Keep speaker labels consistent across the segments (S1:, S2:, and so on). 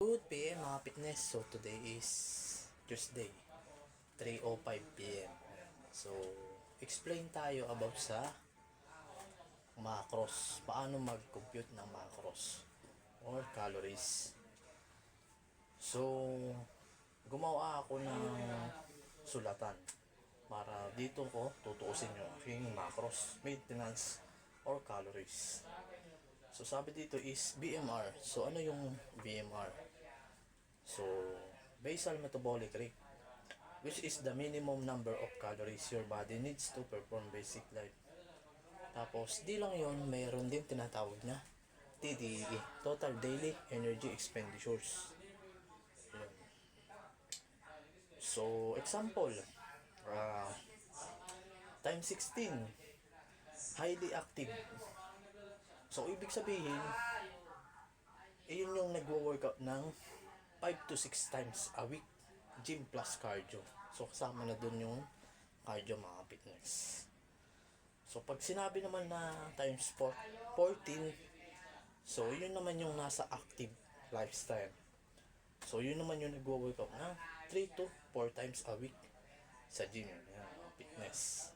S1: Good PM mga fitness. So today is Tuesday, 3:05 PM. So explain tayo about sa macros. Paano mag-compute ng macros or calories. So gumawa ako ng sulatan para dito ko tutuusin yung aking macros, maintenance or calories. So sabi dito is BMR. So ano yung BMR? So basal metabolic rate, which is the minimum number of calories your body needs to perform basic life. Tapos di lang yon, mayroon din tinatawag na TDEE, Total Daily Energy Expenditures. Yun. So example, uh, time 16, highly active. So ibig sabihin, yun yung nagwo-workout ng 5 to 6 times a week, gym plus cardio. So kasama na dun yung cardio mga fitness. So pag sinabi naman na times 14, so yun naman yung nasa active lifestyle. So yun naman yung nagwo-workout ng 3 to 4 times a week sa gym. Yan, mga fitness.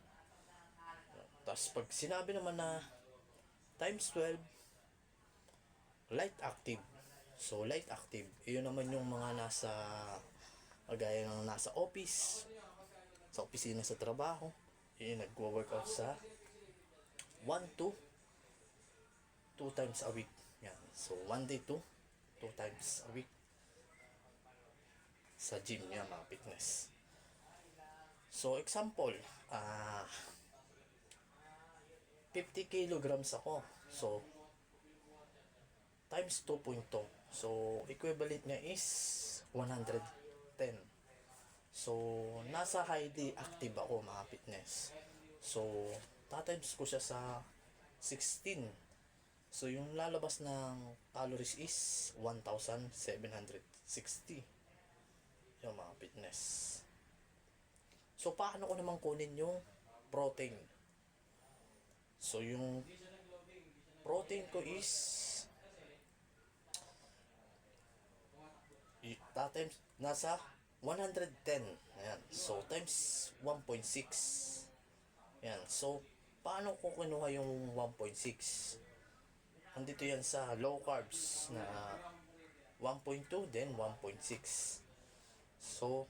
S1: Tapos pag sinabi naman na times 12, light active. So light active, yun naman yung mga nasa kagaya ng nasa office, sa opisina, sa trabaho, yun nagwo-workout sa 1 to 2 times a week. Yan. So 1 day to 2 times a week sa gym niya mga fitness. So example, 50 kilograms ako. So times 2.2. So equivalent niya is 110. So nasa highly active ako mga fitness. So tatimes ko siya sa 16. So yung lalabas ng calories is 1,760. Yung mga fitness. So paano ko naman kunin yung protein? So yung protein ko is times nasa 110. Ayan. So times 1.6. Ayan. So paano ko kinuha yung 1.6? Andito yan sa low carbs na 1.2 then 1.6. So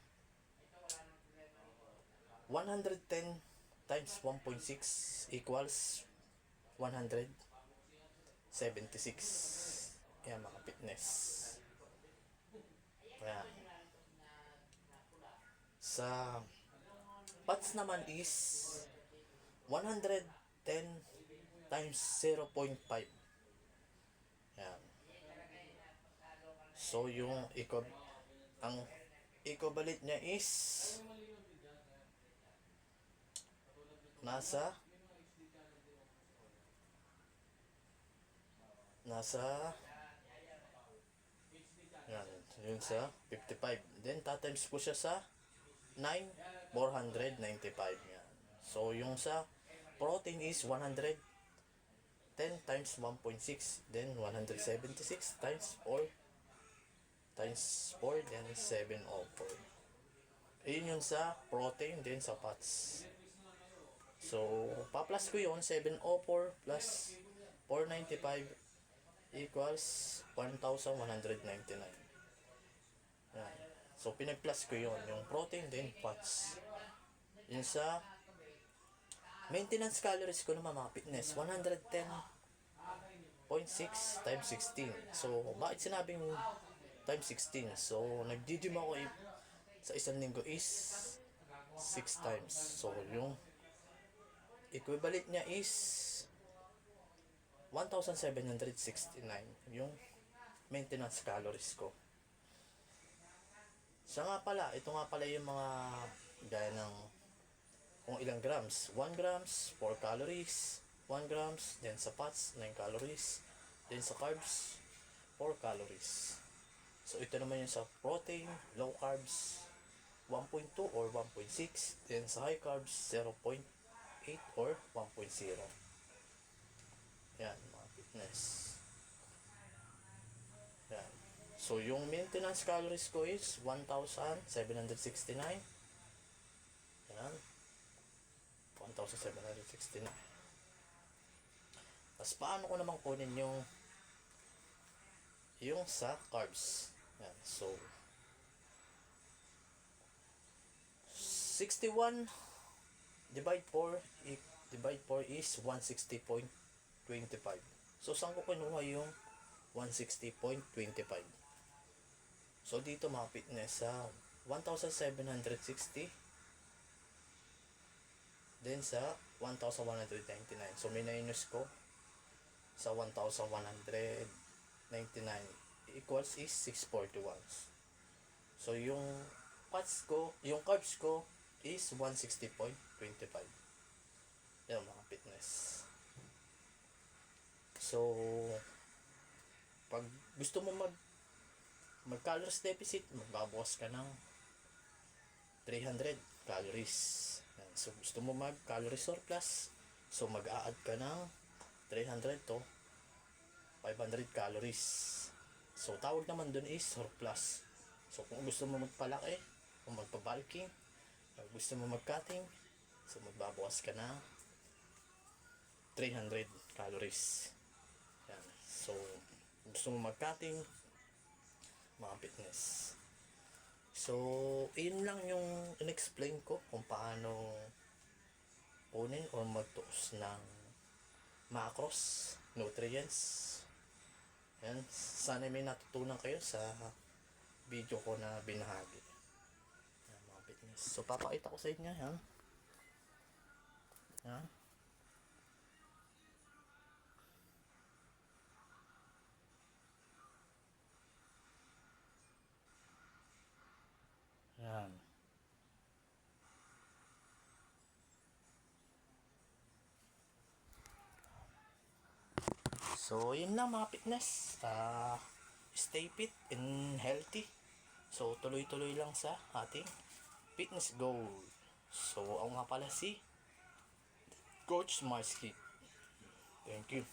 S1: 110 times 1.6 equals 176. Ayan mga fitness. Ayan. Sa fats naman is 110 times 0.5. Ayan. So yung ang equivalent niya is nasa yan, yun sa 55. Then tatimes ko siya sa 9,495. Yan. So yung sa protein is 110 times 1.6, then 176 times 4 then 704. Ayun yung sa protein, then sa fats. So pa-plus ko yun, 704 plus 495 equals 1,199. Yan. So pinag-plus ko yun, yung protein then fats. Yun sa maintenance calories ko naman mga fitness, 110.6 times 16. So bakit sinabing times 16? So nag-gym ako sa isang linggo is 6 times. So yung equivalent niya is 1,769 yung maintenance calories ko. So nga pala, ito nga pala yung mga gaya ng kung ilang grams. 1 grams, 4 calories. 1 grams, then sa fats, 9 calories. Then sa carbs, 4 calories. So ito naman yung sa protein, low carbs, 1.2 or 1.6. Then sa high carbs, 0.8 or 1.0. Yan, mga fitness. Yan. So, yung maintenance calories ko is 1,769. Yan. 1,769. Tapos, paano ko naman kunin yung sa carbs. Yan. So, 61 divide 4 is 160.25. So, saan ko kinuha yung 160.25? So, dito mga fitness sa 1,760, then sa 1,199. So, minus ko sa 1,199 equals is 641. So, yung carbs ko is 160.25. Yan mga fitness. So, pag gusto mo mag calories deficit, magbabawas ka ng 300 calories. Yan. So, gusto mo mag calorie surplus, so mag-a-add ka ng 300 to 500 calories. So, tawag naman dun is surplus. So, kung gusto mo magpalaki, kung magpa-bulking, kung gusto mo mag-cutting, so magbabawas ka na 300 calories. Yan. So, gusto mo mag-cutting, mga fitness. So, yun lang yung in-explain ko kung paano kunin or magtuos ng macros, nutrients. Yan. Sana may natutunan kayo sa video ko na binahagi. Yan, mga fitness. So, papakita ko sa inyo. Yan. Yan. Yan. So, yun lang mga fitness. Stay fit and healthy. So, tuloy-tuloy lang sa ating fitness goal. So, ako nga pala si Coach Marsky. Thank you.